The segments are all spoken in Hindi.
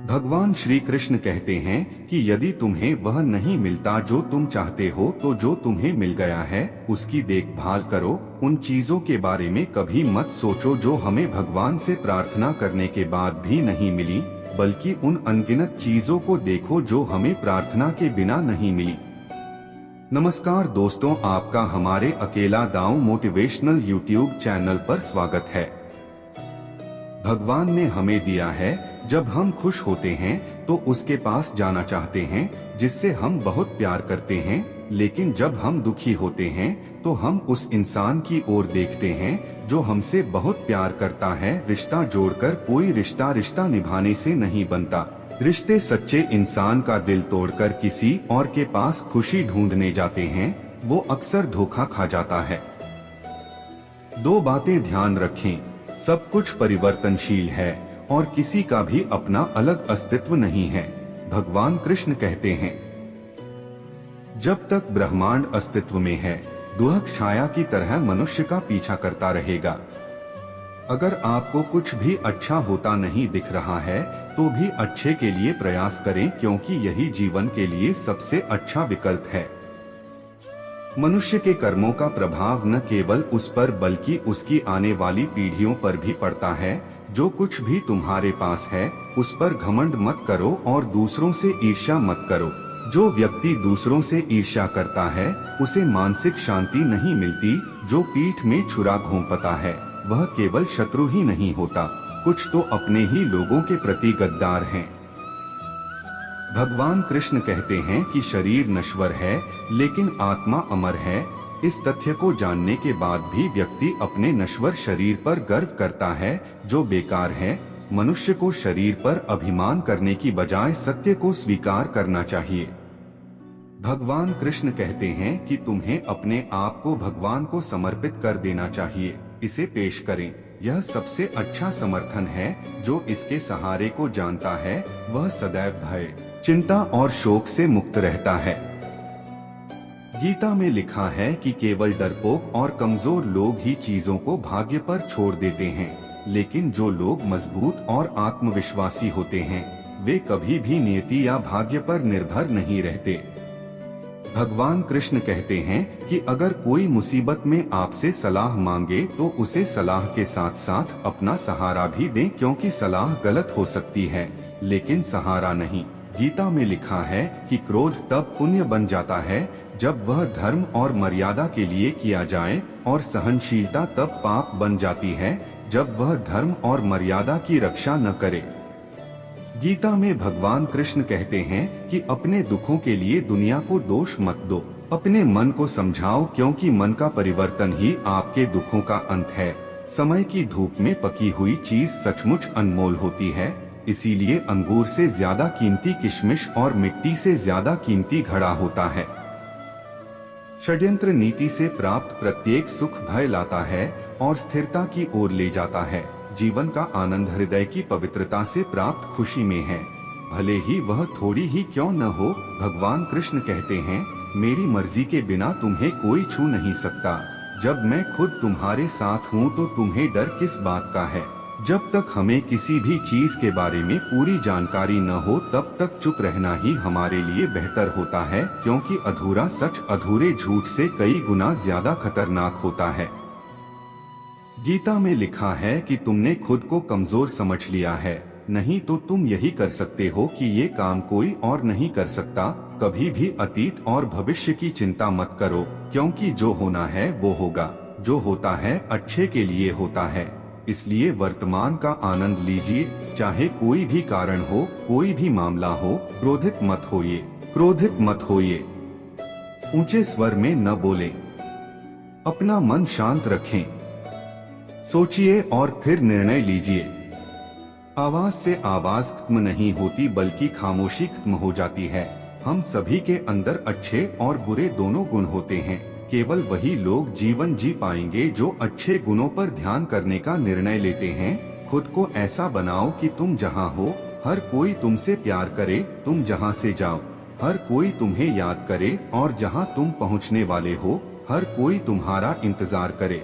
भगवान श्री कृष्ण कहते हैं कि यदि तुम्हें वह नहीं मिलता जो तुम चाहते हो तो जो तुम्हें मिल गया है उसकी देखभाल करो। उन चीजों के बारे में कभी मत सोचो जो हमें भगवान से प्रार्थना करने के बाद भी नहीं मिली, बल्कि उन अनगिनत चीजों को देखो जो हमें प्रार्थना के बिना नहीं मिली। नमस्कार दोस्तों, आपका हमारे अकेला दांव मोटिवेशनल यूट्यूब चैनल पर स्वागत है। भगवान ने हमें दिया है, जब हम खुश होते हैं तो उसके पास जाना चाहते हैं जिससे हम बहुत प्यार करते हैं, लेकिन जब हम दुखी होते हैं तो हम उस इंसान की ओर देखते हैं जो हमसे बहुत प्यार करता है। रिश्ता जोड़कर कोई रिश्ता निभाने से नहीं बनता। रिश्ते सच्चे इंसान का दिल तोड़कर किसी और के पास खुशी ढूंढने जाते हैं, वो अक्सर धोखा खा जाता है। दो बातें ध्यान रखें, सब कुछ परिवर्तनशील है और किसी का भी अपना अलग अस्तित्व नहीं है। भगवान कृष्ण कहते हैं, जब तक ब्रह्मांड अस्तित्व में है, दुहक छाया की तरह मनुष्य का पीछा करता रहेगा। अगर आपको कुछ भी अच्छा होता नहीं दिख रहा है तो भी अच्छे के लिए प्रयास करें, क्योंकि यही जीवन के लिए सबसे अच्छा विकल्प है। मनुष्य के कर्मों का प्रभाव न केवल उस पर बल्कि उसकी आने वाली पीढ़ियों पर भी पड़ता है। जो कुछ भी तुम्हारे पास है उस पर घमंड मत करो और दूसरों से ईर्ष्या मत करो। जो व्यक्ति दूसरों से ईर्ष्या करता है उसे मानसिक शांति नहीं मिलती। जो पीठ में छुरा घोंपता है वह केवल शत्रु ही नहीं होता, कुछ तो अपने ही लोगों के प्रति गद्दार हैं। भगवान कृष्ण कहते हैं कि शरीर नश्वर है लेकिन आत्मा अमर है। इस तथ्य को जानने के बाद भी व्यक्ति अपने नश्वर शरीर पर गर्व करता है जो बेकार है। मनुष्य को शरीर पर अभिमान करने की बजाय सत्य को स्वीकार करना चाहिए। भगवान कृष्ण कहते हैं कि तुम्हें अपने आप को भगवान को समर्पित कर देना चाहिए, इसे पेश करें। यह सबसे अच्छा समर्थन है। जो इसके सहारे को जानता है वह सदैव भय, चिंता और शोक से मुक्त रहता है। गीता में लिखा है कि केवल डरपोक और कमजोर लोग ही चीजों को भाग्य पर छोड़ देते हैं, लेकिन जो लोग मजबूत और आत्मविश्वासी होते हैं वे कभी भी नियति या भाग्य पर निर्भर नहीं रहते। भगवान कृष्ण कहते हैं कि अगर कोई मुसीबत में आपसे सलाह मांगे तो उसे सलाह के साथ साथ अपना सहारा भी दें, क्योंकि सलाह गलत हो सकती है लेकिन सहारा नहीं। गीता में लिखा है कि क्रोध तब पुण्य बन जाता है जब वह धर्म और मर्यादा के लिए किया जाए, और सहनशीलता तब पाप बन जाती है जब वह धर्म और मर्यादा की रक्षा न करे। गीता में भगवान कृष्ण कहते हैं कि अपने दुखों के लिए दुनिया को दोष मत दो, अपने मन को समझाओ, क्योंकि मन का परिवर्तन ही आपके दुखों का अंत है। समय की धूप में पकी हुई चीज सचमुच अनमोल होती है, इसीलिए अंगूर से ज्यादा कीमती किशमिश और मिट्टी से ज्यादा कीमती घड़ा होता है। षड्यंत्र नीति से प्राप्त प्रत्येक सुख भय लाता है और स्थिरता की ओर ले जाता है। जीवन का आनंद हृदय की पवित्रता से प्राप्त खुशी में है, भले ही वह थोड़ी ही क्यों न हो। भगवान कृष्ण कहते हैं, मेरी मर्जी के बिना तुम्हें कोई छू नहीं सकता। जब मैं खुद तुम्हारे साथ हूँ तो तुम्हें डर किस बात का है। जब तक हमें किसी भी चीज के बारे में पूरी जानकारी न हो तब तक चुप रहना ही हमारे लिए बेहतर होता है, क्योंकि अधूरा सच अधूरे झूठ से कई गुना ज्यादा खतरनाक होता है। गीता में लिखा है कि तुमने खुद को कमजोर समझ लिया है, नहीं तो तुम यही कर सकते हो कि ये काम कोई और नहीं कर सकता। कभी भी अतीत और भविष्य की चिंता मत करो, क्योंकि जो होना है वो होगा। जो होता है अच्छे के लिए होता है, इसलिए वर्तमान का आनंद लीजिए। चाहे कोई भी कारण हो, कोई भी मामला हो, क्रोधित मत होइए। ऊंचे स्वर में न बोलें, अपना मन शांत रखें, सोचिए और फिर निर्णय लीजिए। आवाज से आवाज खत्म नहीं होती बल्कि खामोशी खत्म हो जाती है। हम सभी के अंदर अच्छे और बुरे दोनों गुण होते हैं। केवल वही लोग जीवन जी पाएंगे जो अच्छे गुणों पर ध्यान करने का निर्णय लेते हैं। खुद को ऐसा बनाओ कि तुम जहां हो हर कोई तुमसे प्यार करे। तुम जहां से जाओ हर कोई तुम्हें याद करे, और जहां तुम पहुंचने वाले हो हर कोई तुम्हारा इंतजार करे।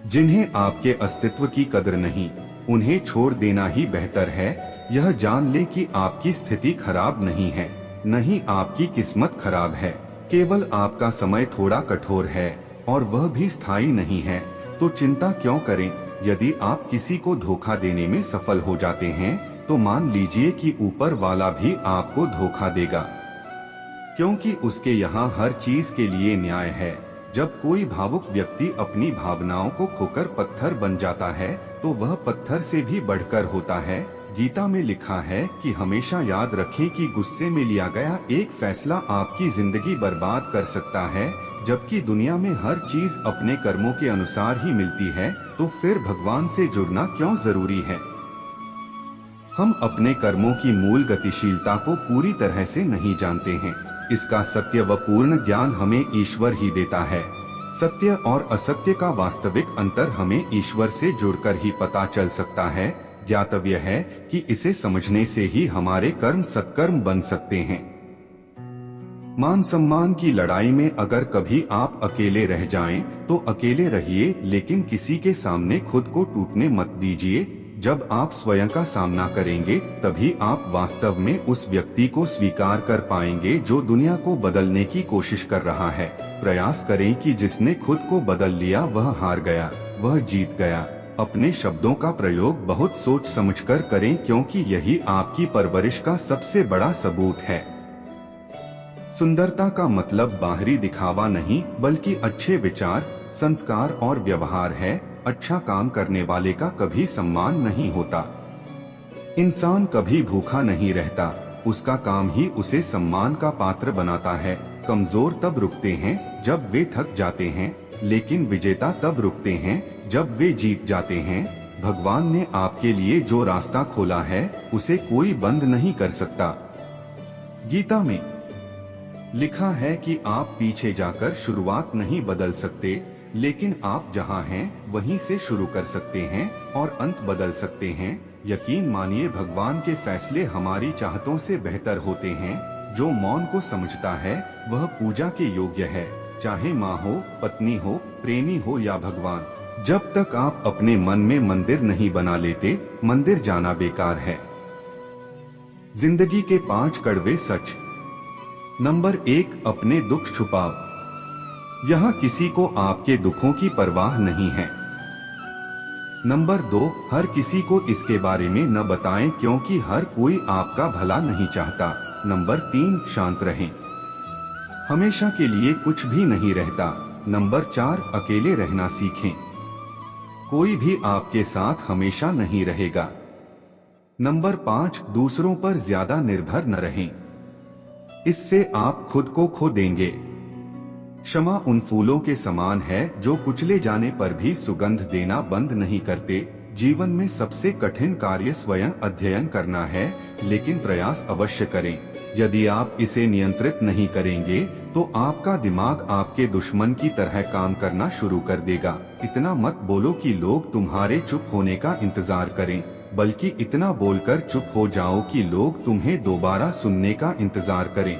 जिन्हें आपके अस्तित्व की कदर नहीं, उन्हें छोड़ देना ही बेहतर है। यह जान ले कि आपकी स्थिति खराब नहीं है, नहीं आपकी किस्मत खराब है, केवल आपका समय थोड़ा कठोर है और वह भी स्थायी नहीं है। तो चिंता क्यों करें? यदि आप किसी को धोखा देने में सफल हो जाते हैं तो मान लीजिए कि ऊपर वाला भी आपको धोखा देगा, क्योंकि उसके यहाँ हर चीज के लिए न्याय है। जब कोई भावुक व्यक्ति अपनी भावनाओं को खोकर पत्थर बन जाता है तो वह पत्थर से भी बढ़कर होता है। गीता में लिखा है कि हमेशा याद रखें कि गुस्से में लिया गया एक फैसला आपकी जिंदगी बर्बाद कर सकता है। जबकि दुनिया में हर चीज अपने कर्मों के अनुसार ही मिलती है, तो फिर भगवान से जुड़ना क्यों जरूरी है? हम अपने कर्मों की मूल गतिशीलता को पूरी तरह से नहीं जानते हैं। इसका सत्य व पूर्ण ज्ञान हमें ईश्वर ही देता है। सत्य और असत्य का वास्तविक अंतर हमें ईश्वर से जुड़कर ही पता चल सकता है। ज्ञातव्य है कि इसे समझने से ही हमारे कर्म सत्कर्म बन सकते हैं। मान सम्मान की लड़ाई में अगर कभी आप अकेले रह जाएं, तो अकेले रहिए, लेकिन किसी के सामने खुद को टूटने मत दीजिए। जब आप स्वयं का सामना करेंगे तभी आप वास्तव में उस व्यक्ति को स्वीकार कर पाएंगे जो दुनिया को बदलने की कोशिश कर रहा है। प्रयास करें कि जिसने खुद को बदल लिया वह हार गया, वह जीत गया। अपने शब्दों का प्रयोग बहुत सोच समझकर करें, क्योंकि यही आपकी परवरिश का सबसे बड़ा सबूत है। सुंदरता का मतलब बाहरी दिखावा नहीं, बल्कि अच्छे विचार, संस्कार और व्यवहार है। अच्छा काम करने वाले का कभी सम्मान नहीं होता। इंसान कभी भूखा नहीं रहता, उसका काम ही उसे सम्मान का पात्र बनाता है। कमजोर तब रुकते हैं जब वे थक जाते हैं, लेकिन विजेता तब रुकते हैं जब वे जीत जाते हैं। भगवान ने आपके लिए जो रास्ता खोला है उसे कोई बंद नहीं कर सकता। गीता में लिखा है कि आप पीछे जाकर शुरुआत नहीं बदल सकते, लेकिन आप जहां हैं वहीं से शुरू कर सकते हैं और अंत बदल सकते हैं। यकीन मानिए, भगवान के फैसले हमारी चाहतों से बेहतर होते हैं। जो मौन को समझता है वह पूजा के योग्य है, चाहे माँ हो, पत्नी हो, प्रेमी हो या भगवान। जब तक आप अपने मन में मंदिर नहीं बना लेते, मंदिर जाना बेकार है। जिंदगी के 5 कड़वे सच। नंबर 1, अपने दुख छुपाओ। यहाँ किसी को आपके दुखों की परवाह नहीं है। नंबर 2, हर किसी को इसके बारे में न बताएं, क्योंकि हर कोई आपका भला नहीं चाहता। नंबर 3, शांत रहें, हमेशा के लिए कुछ भी नहीं रहता। नंबर 4, अकेले रहना सीखें, कोई भी आपके साथ हमेशा नहीं रहेगा। नंबर 5, दूसरों पर ज्यादा निर्भर न रहें, इससे आप खुद को खो देंगे। क्षमा उन फूलों के समान है जो कुचले जाने पर भी सुगंध देना बंद नहीं करते। जीवन में सबसे कठिन कार्य स्वयं अध्ययन करना है, लेकिन प्रयास अवश्य करें। यदि आप इसे नियंत्रित नहीं करेंगे तो आपका दिमाग आपके दुश्मन की तरह काम करना शुरू कर देगा। इतना मत बोलो कि लोग तुम्हारे चुप होने का इंतजार करें, बल्कि इतना बोलकर चुप हो जाओ कि लोग तुम्हें दोबारा सुनने का इंतजार करें।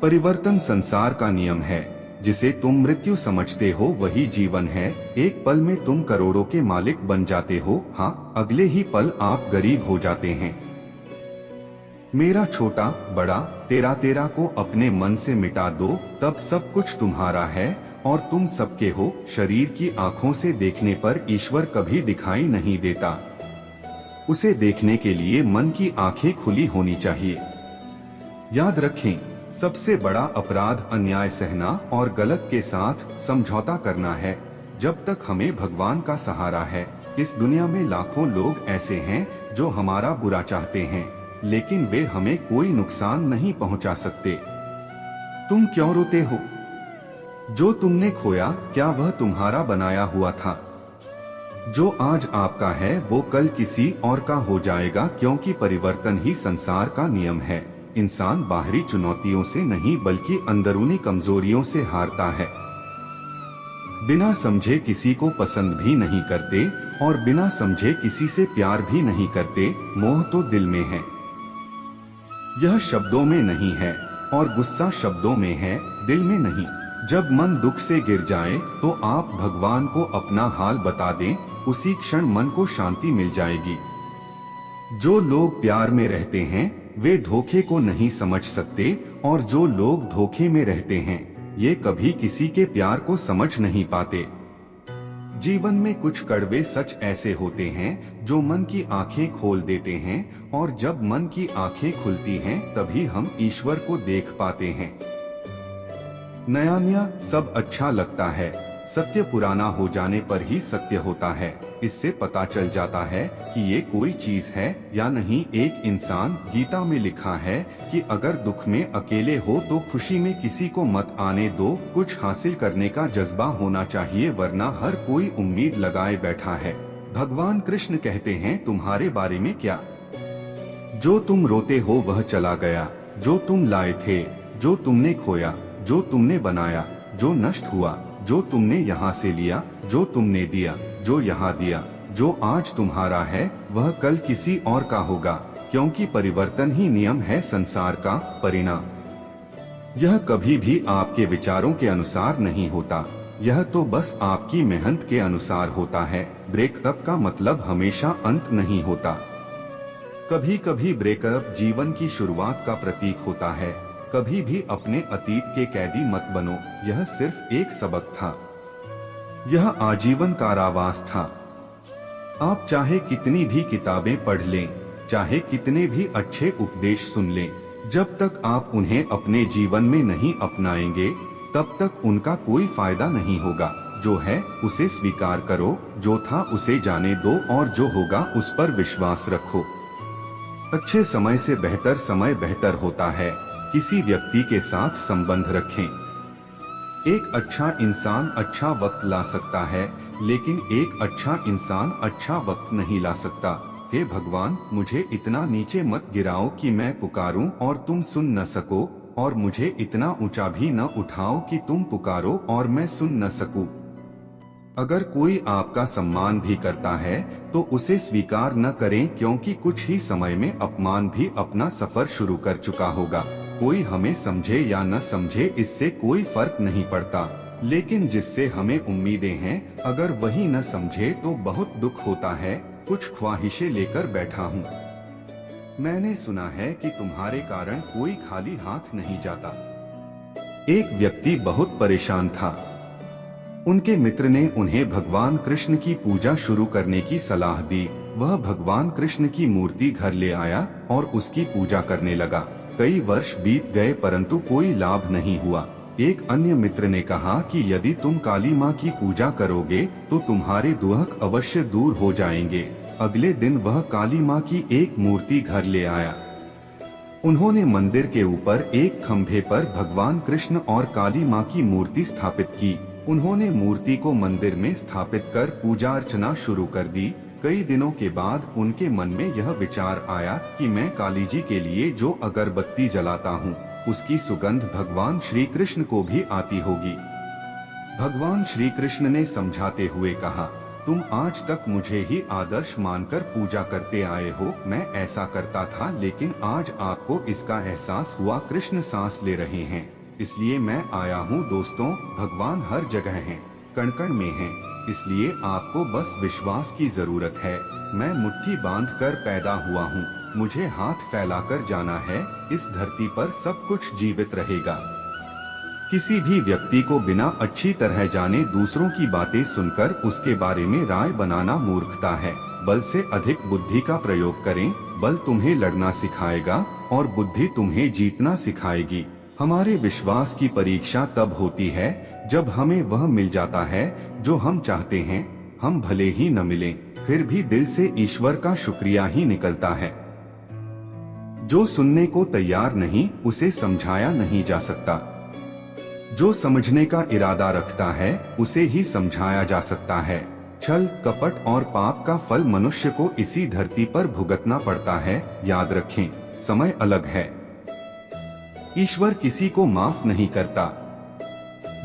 परिवर्तन संसार का नियम है। जिसे तुम मृत्यु समझते हो वही जीवन है। एक पल में तुम करोड़ों के मालिक बन जाते हो, हाँ, अगले ही पल आप गरीब हो जाते हैं। मेरा छोटा बड़ा तेरा तेरा को अपने मन से मिटा दो, तब सब कुछ तुम्हारा है और तुम सबके हो। शरीर की आंखों से देखने पर ईश्वर कभी दिखाई नहीं देता, उसे देखने के लिए मन की आंखें खुली होनी चाहिए। याद रखें, सबसे बड़ा अपराध अन्याय सहना और गलत के साथ समझौता करना है। जब तक हमें भगवान का सहारा है, इस दुनिया में लाखों लोग ऐसे हैं जो हमारा बुरा चाहते हैं, लेकिन वे हमें कोई नुकसान नहीं पहुंचा सकते। तुम क्यों रोते हो? जो तुमने खोया, क्या वह तुम्हारा बनाया हुआ था? जो आज आपका है वो कल किसी और का हो जाएगा, क्योंकि परिवर्तन ही संसार का नियम है। इंसान बाहरी चुनौतियों से नहीं बल्कि अंदरूनी कमजोरियों से हारता है। बिना समझे किसी को पसंद भी नहीं करते और बिना समझे किसी से प्यार भी नहीं करते। मोह तो दिल में है, यह शब्दों में नहीं है, और गुस्सा शब्दों में है, दिल में नहीं। जब मन दुख से गिर जाए तो आप भगवान को अपना हाल बता दें, उसी क्षण मन को शांति मिल जाएगी। जो लोग प्यार में रहते हैं वे धोखे को नहीं समझ सकते, और जो लोग धोखे में रहते हैं ये कभी किसी के प्यार को समझ नहीं पाते। जीवन में कुछ कड़वे सच ऐसे होते हैं जो मन की आंखें खोल देते हैं, और जब मन की आंखें खुलती हैं तभी हम ईश्वर को देख पाते हैं। नया नया सब अच्छा लगता है, सत्य पुराना हो जाने पर ही सत्य होता है। इससे पता चल जाता है कि ये कोई चीज है या नहीं। एक इंसान गीता में लिखा है कि अगर दुख में अकेले हो तो खुशी में किसी को मत आने दो। कुछ हासिल करने का जज्बा होना चाहिए, वरना हर कोई उम्मीद लगाए बैठा है। भगवान कृष्ण कहते हैं, तुम्हारे बारे में क्या? जो तुम रोते हो वह चला गया, जो तुम लाए थे, जो तुमने खोया, जो तुमने बनाया, जो नष्ट हुआ, जो तुमने यहाँ से लिया, जो तुमने दिया, जो यहाँ दिया, जो आज तुम्हारा है वह कल किसी और का होगा, क्योंकि परिवर्तन ही नियम है संसार का परिणाम। यह कभी भी आपके विचारों के अनुसार नहीं होता, यह तो बस आपकी मेहनत के अनुसार होता है। ब्रेकअप का मतलब हमेशा अंत नहीं होता। कभी कभी ब्रेकअप जीवन की शुरुआत का प्रतीक होता है। कभी भी अपने अतीत के कैदी मत बनो, यह सिर्फ एक सबक था, यह आजीवन कारावास था। आप चाहे कितनी भी किताबें पढ़ लें, चाहे कितने भी अच्छे उपदेश सुन लें, जब तक आप उन्हें अपने जीवन में नहीं अपनाएंगे तब तक उनका कोई फायदा नहीं होगा। जो है उसे स्वीकार करो, जो था उसे जाने दो, और जो होगा उस पर विश्वास रखो। अच्छे समय से बेहतर समय बेहतर होता है। किसी व्यक्ति के साथ संबंध रखें। एक अच्छा इंसान अच्छा वक्त ला सकता है, लेकिन एक अच्छा इंसान अच्छा वक्त नहीं ला सकता। हे भगवान, मुझे इतना नीचे मत गिराओ कि मैं पुकारूं और तुम सुन न सको, और मुझे इतना ऊंचा भी न उठाओ कि तुम पुकारो और मैं सुन न सकूं। अगर कोई आपका सम्मान भी करता है तो उसे स्वीकार न करें, क्योंकि कुछ ही समय में अपमान भी अपना सफर शुरू कर चुका होगा। कोई हमें समझे या न समझे इससे कोई फर्क नहीं पड़ता, लेकिन जिससे हमें उम्मीदें हैं अगर वही न समझे तो बहुत दुख होता है। कुछ ख्वाहिशें लेकर बैठा हूँ। मैंने सुना है कि तुम्हारे कारण कोई खाली हाथ नहीं जाता। एक व्यक्ति बहुत परेशान था। उनके मित्र ने उन्हें भगवान कृष्ण की पूजा शुरू करने की सलाह दी। वह भगवान कृष्ण की मूर्ति घर ले आया और उसकी पूजा करने लगा। कई वर्ष बीत गए परंतु कोई लाभ नहीं हुआ। एक अन्य मित्र ने कहा कि यदि तुम काली माँ की पूजा करोगे तो तुम्हारे दुख अवश्य दूर हो जाएंगे। अगले दिन वह काली माँ की एक मूर्ति घर ले आया। उन्होंने मंदिर के ऊपर एक खंभे पर भगवान कृष्ण और काली माँ की मूर्ति स्थापित की। उन्होंने मूर्ति को मंदिर में स्थापित कर पूजा अर्चना शुरू कर दी। कई दिनों के बाद उनके मन में यह विचार आया कि मैं काली जी के लिए जो अगरबत्ती जलाता हूँ उसकी सुगंध भगवान श्री कृष्ण को भी आती होगी। भगवान श्री कृष्ण ने समझाते हुए कहा, तुम आज तक मुझे ही आदर्श मानकर पूजा करते आए हो। मैं ऐसा करता था, लेकिन आज आपको इसका एहसास हुआ। कृष्ण सांस ले रहे हैं, इसलिए मैं आया हूँ। दोस्तों, भगवान हर जगह हैं, कण कण में हैं, इसलिए आपको बस विश्वास की जरूरत है। मैं मुट्ठी बांधकर पैदा हुआ हूँ, मुझे हाथ फैलाकर जाना है। इस धरती पर सब कुछ जीवित रहेगा। किसी भी व्यक्ति को बिना अच्छी तरह जाने दूसरों की बातें सुनकर उसके बारे में राय बनाना मूर्खता है। बल से अधिक बुद्धि का प्रयोग करें। बल तुम्हें लड़ना सिखाएगा और बुद्धि तुम्हें जीतना सिखाएगी। हमारे विश्वास की परीक्षा तब होती है जब हमें वह मिल जाता है जो हम चाहते हैं। हम भले ही न मिलें, फिर भी दिल से ईश्वर का शुक्रिया ही निकलता है। जो सुनने को तैयार नहीं, उसे समझाया नहीं जा सकता। जो समझने का इरादा रखता है उसे ही समझाया जा सकता है। छल, कपट और पाप का फल मनुष्य को इसी धरती पर भुगतना पड़ता है। याद रखें, समय अलग है। ईश्वर किसी को माफ नहीं करता।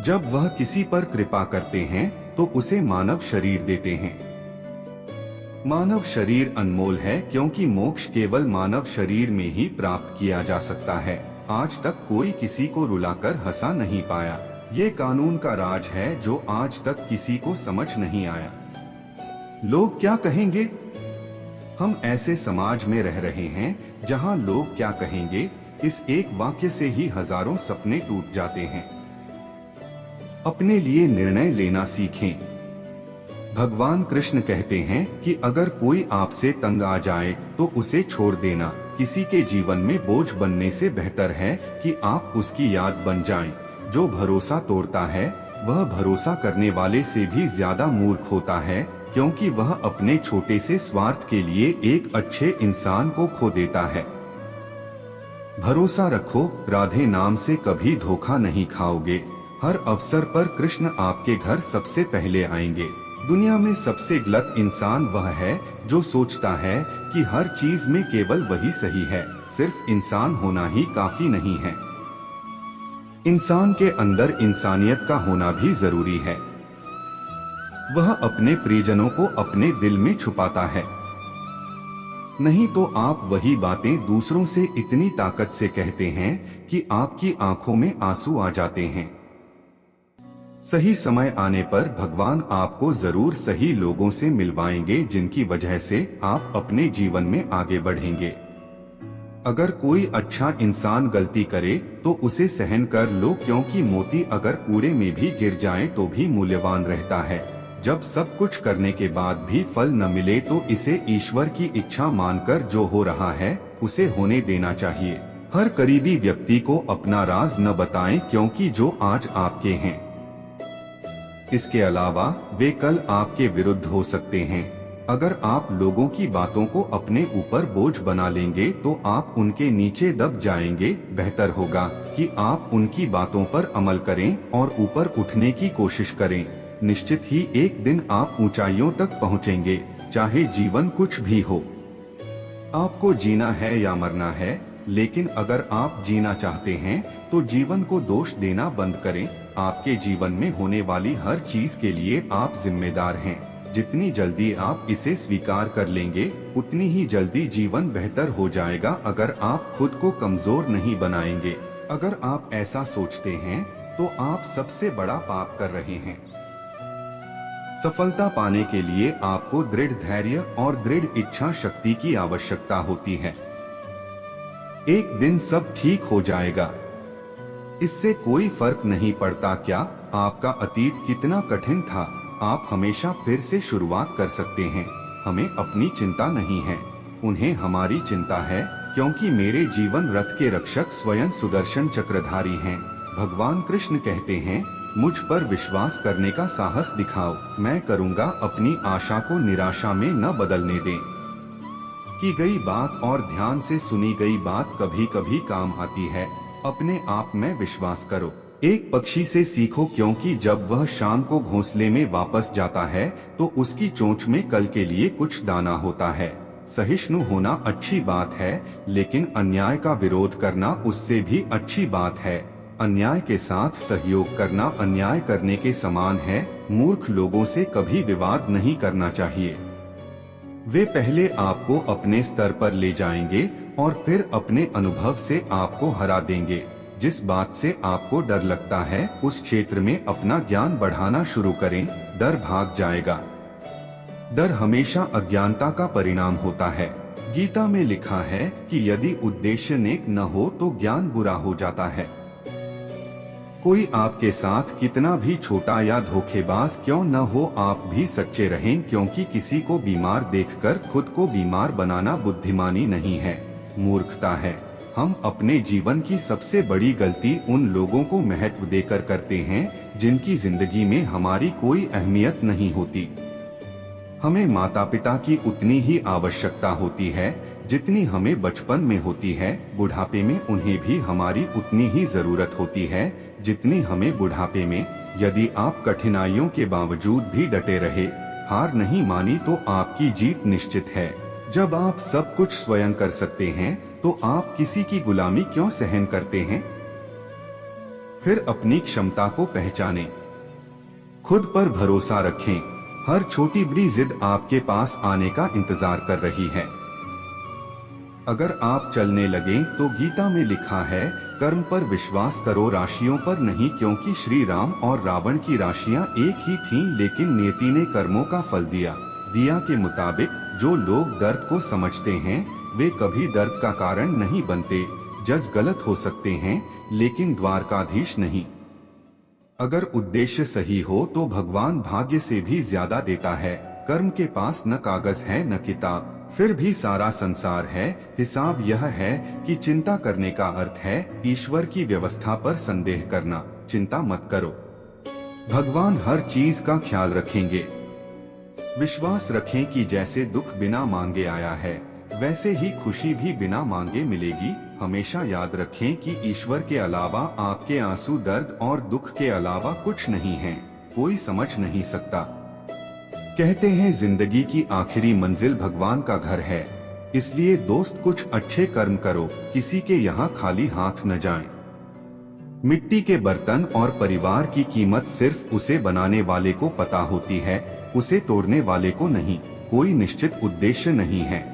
जब वह किसी पर कृपा करते हैं तो उसे मानव शरीर देते हैं। मानव शरीर अनमोल है, क्योंकि मोक्ष केवल मानव शरीर में ही प्राप्त किया जा सकता है। आज तक कोई किसी को रुलाकर हंसा नहीं पाया। ये कानून का राज है जो आज तक किसी को समझ नहीं आया। लोग क्या कहेंगे? हम ऐसे समाज में रह रहे हैं जहां लोग क्या कहेंगे, इस एक वाक्य से ही हजारों सपने टूट जाते हैं। अपने लिए निर्णय लेना सीखें। भगवान कृष्ण कहते हैं कि अगर कोई आपसे तंग आ जाए तो उसे छोड़ देना किसी के जीवन में बोझ बनने से बेहतर है कि आप उसकी याद बन जाएं। जो भरोसा तोड़ता है वह भरोसा करने वाले से भी ज्यादा मूर्ख होता है, क्योंकि वह अपने छोटे से स्वार्थ के लिए एक अच्छे इंसान को खो देता है। भरोसा रखो, राधे नाम से कभी धोखा नहीं खाओगे। हर अवसर पर कृष्ण आपके घर सबसे पहले आएंगे। दुनिया में सबसे गलत इंसान वह है जो सोचता है कि हर चीज में केवल वही सही है। सिर्फ इंसान होना ही काफी नहीं है, इंसान के अंदर इंसानियत का होना भी जरूरी है। वह अपने प्रियजनों को अपने दिल में छुपाता है, नहीं तो आप वही बातें दूसरों से इतनी ताकत से कहते हैं कि आपकी आंखों में आंसू आ जाते हैं। सही समय आने पर भगवान आपको जरूर सही लोगों से मिलवाएंगे, जिनकी वजह से आप अपने जीवन में आगे बढ़ेंगे। अगर कोई अच्छा इंसान गलती करे तो उसे सहन कर लो, क्योंकि मोती अगर कूड़े में भी गिर जाए तो भी मूल्यवान रहता है। जब सब कुछ करने के बाद भी फल न मिले तो इसे ईश्वर की इच्छा मानकर जो हो रहा है उसे होने देना चाहिए। हर करीबी व्यक्ति को अपना राज न बताएं, क्योंकि जो आज आपके हैं इसके अलावा वे कल आपके विरुद्ध हो सकते हैं। अगर आप लोगों की बातों को अपने ऊपर बोझ बना लेंगे तो आप उनके नीचे दब जाएंगे। बेहतर होगा कि आप उनकी बातों पर अमल करें और ऊपर उठने की कोशिश करें। निश्चित ही एक दिन आप ऊंचाइयों तक पहुंचेंगे, चाहे जीवन कुछ भी हो। आपको जीना है या मरना है, लेकिन अगर आप जीना चाहते हैं तो जीवन को दोष देना बंद करें। आपके जीवन में होने वाली हर चीज के लिए आप जिम्मेदार हैं। जितनी जल्दी आप इसे स्वीकार कर लेंगे उतनी ही जल्दी जीवन बेहतर हो जाएगा, अगर आप खुद को कमजोर नहीं बनाएंगे। अगर आप ऐसा सोचते हैं तो आप सबसे बड़ा पाप कर रहे हैं। सफलता पाने के लिए आपको दृढ़ धैर्य और दृढ़ इच्छा शक्ति की आवश्यकता होती है। एक दिन सब ठीक हो जाएगा, इससे कोई फर्क नहीं पड़ता क्या आपका अतीत कितना कठिन था। आप हमेशा फिर से शुरुआत कर सकते हैं। हमें अपनी चिंता नहीं है, उन्हें हमारी चिंता है, क्योंकि मेरे जीवन रथ के रक्षक स्वयं सुदर्शन चक्रधारी हैं। भगवान कृष्ण कहते हैं, मुझ पर विश्वास करने का साहस दिखाओ, मैं करूँगा। अपनी आशा को निराशा में न बदलने दें। की गई बात और ध्यान से सुनी गई बात कभी कभी काम आती है। अपने आप में विश्वास करो। एक पक्षी से सीखो, क्योंकि जब वह शाम को घोंसले में वापस जाता है तो उसकी चोंच में कल के लिए कुछ दाना होता है। सहिष्णु होना अच्छी बात है, लेकिन अन्याय का विरोध करना उससे भी अच्छी बात है। अन्याय के साथ सहयोग करना अन्याय करने के समान है। मूर्ख लोगों से कभी विवाद नहीं करना चाहिए। वे पहले आपको अपने स्तर पर ले जाएंगे और फिर अपने अनुभव से आपको हरा देंगे। जिस बात से आपको डर लगता है उस क्षेत्र में अपना ज्ञान बढ़ाना शुरू करें, डर भाग जाएगा। डर हमेशा अज्ञानता का परिणाम होता है। गीता में लिखा है कि यदि उद्देश्य नेक न हो तो ज्ञान बुरा हो जाता है। कोई आपके साथ कितना भी छोटा या धोखेबाज क्यों न हो, आप भी सच्चे रहें, क्योंकि किसी को बीमार देखकर खुद को बीमार बनाना बुद्धिमानी नहीं है, मूर्खता है। हम अपने जीवन की सबसे बड़ी गलती उन लोगों को महत्व देकर करते हैं जिनकी जिंदगी में हमारी कोई अहमियत नहीं होती। हमें माता पिता की उतनी ही आवश्यकता होती है जितनी हमें बचपन में होती है। बुढ़ापे में उन्हें भी हमारी उतनी ही जरूरत होती है जितनी हमें बुढ़ापे में। यदि आप कठिनाइयों के बावजूद भी डटे रहे, हार नहीं मानी, तो आपकी जीत निश्चित है। जब आप सब कुछ स्वयं कर सकते हैं तो आप किसी की गुलामी क्यों सहन करते हैं? फिर अपनी क्षमता को पहचानें, खुद पर भरोसा रखें। हर छोटी बड़ी जिद आपके पास आने का इंतजार कर रही है। अगर आप चलने लगें तो गीता में लिखा है, कर्म पर विश्वास करो, राशियों पर नहीं, क्योंकि श्री राम और रावण की राशियां एक ही थीं, लेकिन नियति ने कर्मों का फल दिया। दिया के मुताबिक जो लोग दर्द को समझते हैं वे कभी दर्द का कारण नहीं बनते। जज गलत हो सकते हैं लेकिन द्वारकाधीश नहीं। अगर उद्देश्य सही हो तो भगवान भाग्य से भी ज्यादा देता है। कर्म के पास न कागज है न किताब, फिर भी सारा संसार है। हिसाब यह है कि चिंता करने का अर्थ है ईश्वर की व्यवस्था पर संदेह करना। चिंता मत करो, भगवान हर चीज का ख्याल रखेंगे। विश्वास रखें कि जैसे दुख बिना मांगे आया है वैसे ही खुशी भी बिना मांगे मिलेगी। हमेशा याद रखें कि ईश्वर के अलावा आपके आंसू, दर्द और दुख के अलावा कुछ नहीं है, कोई समझ नहीं सकता। कहते हैं जिंदगी की आखिरी मंजिल भगवान का घर है, इसलिए दोस्त कुछ अच्छे कर्म करो, किसी के यहाँ खाली हाथ न जाएं। मिट्टी के बर्तन और परिवार की कीमत सिर्फ उसे बनाने वाले को पता होती है, उसे तोड़ने वाले को नहीं। कोई निश्चित उद्देश्य नहीं है।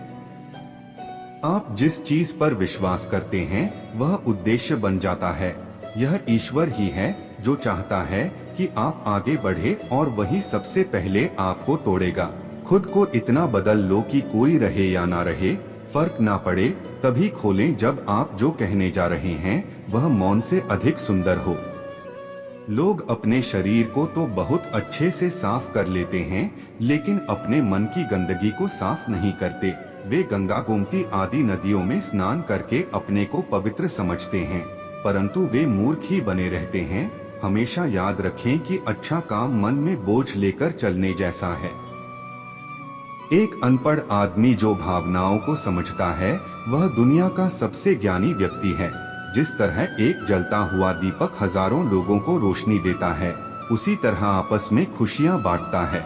आप जिस चीज पर विश्वास करते हैं वह उद्देश्य बन जाता है। यह ईश्वर ही है जो चाहता है कि आप आगे बढ़े और वही सबसे पहले आपको तोड़ेगा। खुद को इतना बदल लो कि कोई रहे या ना रहे फर्क ना पड़े। तभी खोलें जब आप जो कहने जा रहे हैं वह मौन से अधिक सुंदर हो। लोग अपने शरीर को तो बहुत अच्छे से साफ कर लेते हैं लेकिन अपने मन की गंदगी को साफ नहीं करते। वे गंगा, गोमती आदि नदियों में स्नान करके अपने को पवित्र समझते हैं, परंतु वे मूर्ख ही बने रहते हैं। हमेशा याद रखें कि अच्छा काम मन में बोझ लेकर चलने जैसा है। एक अनपढ़ आदमी जो भावनाओं को समझता है वह दुनिया का सबसे ज्ञानी व्यक्ति है। जिस तरह एक जलता हुआ दीपक हजारों लोगों को रोशनी देता है, उसी तरह आपस में खुशियां बांटता है।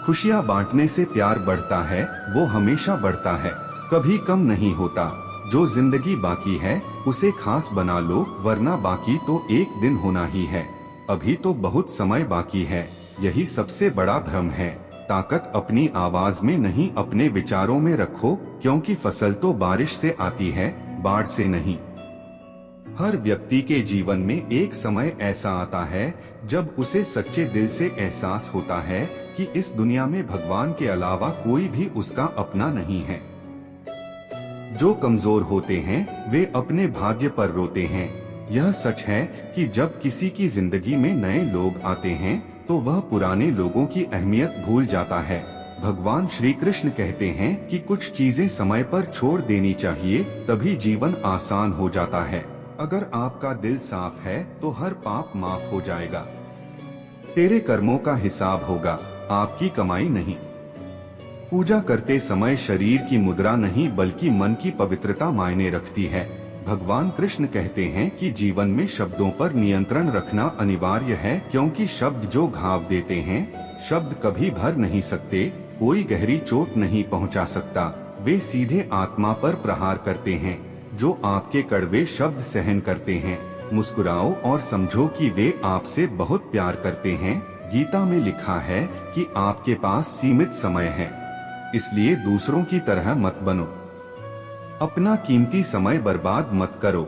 खुशियां बांटने से प्यार बढ़ता है, वो हमेशा बढ़ता है, कभी कम नहीं होता। जो जिंदगी बाकी है उसे खास बना लो, वरना बाकी तो एक दिन होना ही है। अभी तो बहुत समय बाकी है, यही सबसे बड़ा भ्रम है। ताकत अपनी आवाज में नहीं अपने विचारों में रखो, क्योंकि फसल तो बारिश से आती है, बाढ़ से नहीं। हर व्यक्ति के जीवन में एक समय ऐसा आता है जब उसे सच्चे दिल से एहसास होता है कि इस दुनिया में भगवान के अलावा कोई भी उसका अपना नहीं है। जो कमजोर होते हैं वे अपने भाग्य पर रोते हैं। यह सच है कि जब किसी की जिंदगी में नए लोग आते हैं तो वह पुराने लोगों की अहमियत भूल जाता है। भगवान श्री कृष्ण कहते हैं कि कुछ चीजें समय पर छोड़ देनी चाहिए, तभी जीवन आसान हो जाता है। अगर आपका दिल साफ है तो हर पाप माफ हो जाएगा। तेरे कर्मों का हिसाब होगा, आपकी कमाई नहीं। पूजा करते समय शरीर की मुद्रा नहीं बल्कि मन की पवित्रता मायने रखती है। भगवान कृष्ण कहते हैं कि जीवन में शब्दों पर नियंत्रण रखना अनिवार्य है, क्योंकि शब्द जो घाव देते हैं शब्द कभी भर नहीं सकते। कोई गहरी चोट नहीं पहुंचा सकता, वे सीधे आत्मा पर प्रहार करते हैं। जो आपके कड़वे शब्द सहन करते हैं, मुस्कुराओ और समझो कि वे आपसे बहुत प्यार करते हैं। गीता में लिखा है कि आपके पास सीमित समय है, इसलिए दूसरों की तरह मत बनो। अपना कीमती समय बर्बाद मत करो।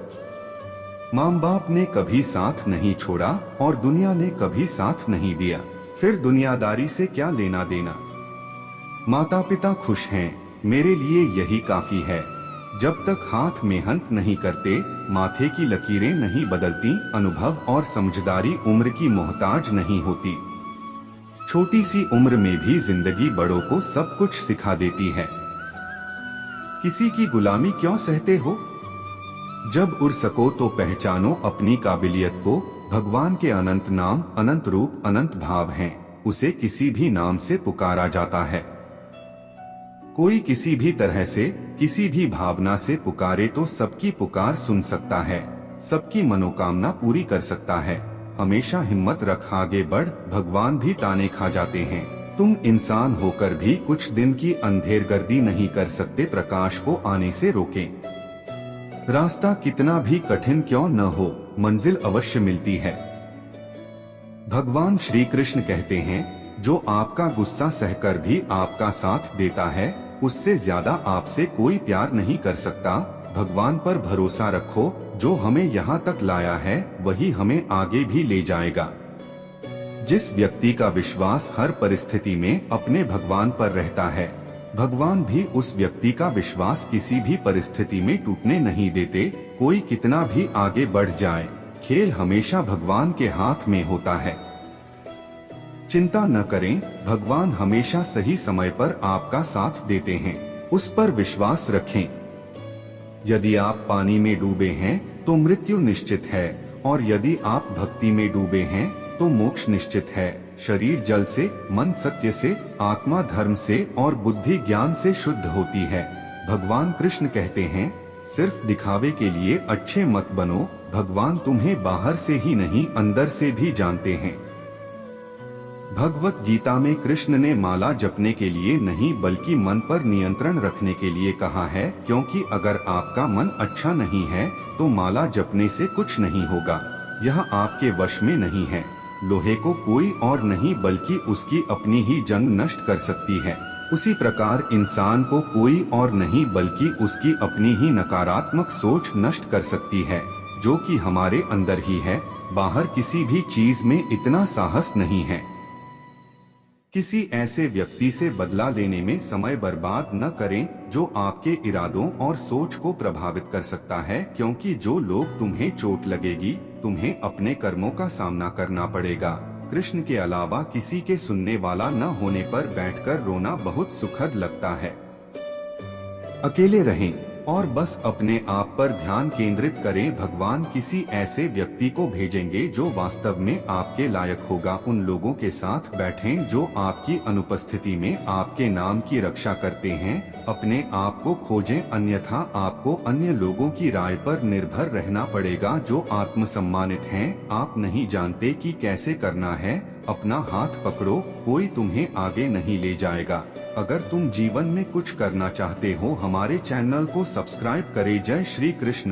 माँ बाप ने कभी साथ नहीं छोड़ा और दुनिया ने कभी साथ नहीं दिया, फिर दुनियादारी से क्या लेना देना। माता पिता खुश हैं, मेरे लिए यही काफी है। जब तक हाथ मेहनत नहीं करते, माथे की लकीरें नहीं बदलती, अनुभव और समझदारी उम्र की मोहताज नहीं होती। छोटी सी उम्र में भी जिंदगी बड़ों को सब कुछ सिखा देती है। किसी की गुलामी क्यों सहते हो? जब उड़ सको तो पहचानो अपनी काबिलियत को। भगवान के अनंत नाम, अनंत रूप, अनंत भाव हैं, उसे किसी भी नाम से पुकारा जाता है। कोई किसी भी तरह से, किसी भी भावना से पुकारे तो सबकी पुकार सुन सकता है, सबकी मनोकामना पूरी कर सकता है। हमेशा हिम्मत रख, आगे बढ़। भगवान भी ताने खा जाते हैं, तुम इंसान होकर भी कुछ दिन की अंधेरगर्दी नहीं कर सकते प्रकाश को आने से रोकें। रास्ता कितना भी कठिन क्यों न हो, मंजिल अवश्य मिलती है। भगवान श्री कृष्ण कहते हैं, जो आपका गुस्सा सहकर भी आपका साथ देता है, उससे ज्यादा आपसे कोई प्यार नहीं कर सकता। भगवान पर भरोसा रखो, जो हमें यहाँ तक लाया है वही हमें आगे भी ले जाएगा। जिस व्यक्ति का विश्वास हर परिस्थिति में अपने भगवान पर रहता है, भगवान भी उस व्यक्ति का विश्वास किसी भी परिस्थिति में टूटने नहीं देते। कोई कितना भी आगे बढ़ जाए, खेल हमेशा भगवान के हाथ में होता है। चिंता न करें, भगवान हमेशा सही समय पर आपका साथ देते हैं, उस पर विश्वास रखें। यदि आप पानी में डूबे हैं तो मृत्यु निश्चित है, और यदि आप भक्ति में डूबे हैं तो मोक्ष निश्चित है। शरीर जल से, मन सत्य से, आत्मा धर्म से और बुद्धि ज्ञान से शुद्ध होती है। भगवान कृष्ण कहते हैं, सिर्फ दिखावे के लिए अच्छे मत बनो, भगवान तुम्हें बाहर से ही नहीं अंदर से भी जानते हैं। भगवत गीता में कृष्ण ने माला जपने के लिए नहीं बल्कि मन पर नियंत्रण रखने के लिए कहा है, क्योंकि अगर आपका मन अच्छा नहीं है तो माला जपने से कुछ नहीं होगा। यह आपके वश में नहीं है। लोहे को कोई और नहीं बल्कि उसकी अपनी ही जंग नष्ट कर सकती है। उसी प्रकार इंसान को कोई और नहीं बल्कि उसकी अपनी ही नकारात्मक सोच नष्ट कर सकती है, जो कि हमारे अंदर ही है। बाहर किसी भी चीज में इतना साहस नहीं है। किसी ऐसे व्यक्ति से बदला लेने में समय बर्बाद न करें जो आपके इरादों और सोच को प्रभावित कर सकता है, क्योंकि जो लोग तुम्हें चोट लगेगी, तुम्हें अपने कर्मों का सामना करना पड़ेगा। कृष्ण के अलावा किसी के सुनने वाला न होने पर बैठकर रोना बहुत सुखद लगता है। अकेले रहें और बस अपने आप पर ध्यान केंद्रित करें। भगवान किसी ऐसे व्यक्ति को भेजेंगे जो वास्तव में आपके लायक होगा। उन लोगों के साथ बैठें जो आपकी अनुपस्थिति में आपके नाम की रक्षा करते हैं। अपने आप को खोजें, अन्यथा आपको अन्य लोगों की राय पर निर्भर रहना पड़ेगा जो आत्मसम्मानित हैं। आप नहीं जानते कि कैसे करना है, अपना हाथ पकड़ो, कोई तुम्हें आगे नहीं ले जाएगा। अगर तुम जीवन में कुछ करना चाहते हो, हमारे चैनल को सब्सक्राइब करें। जय श्री कृष्ण।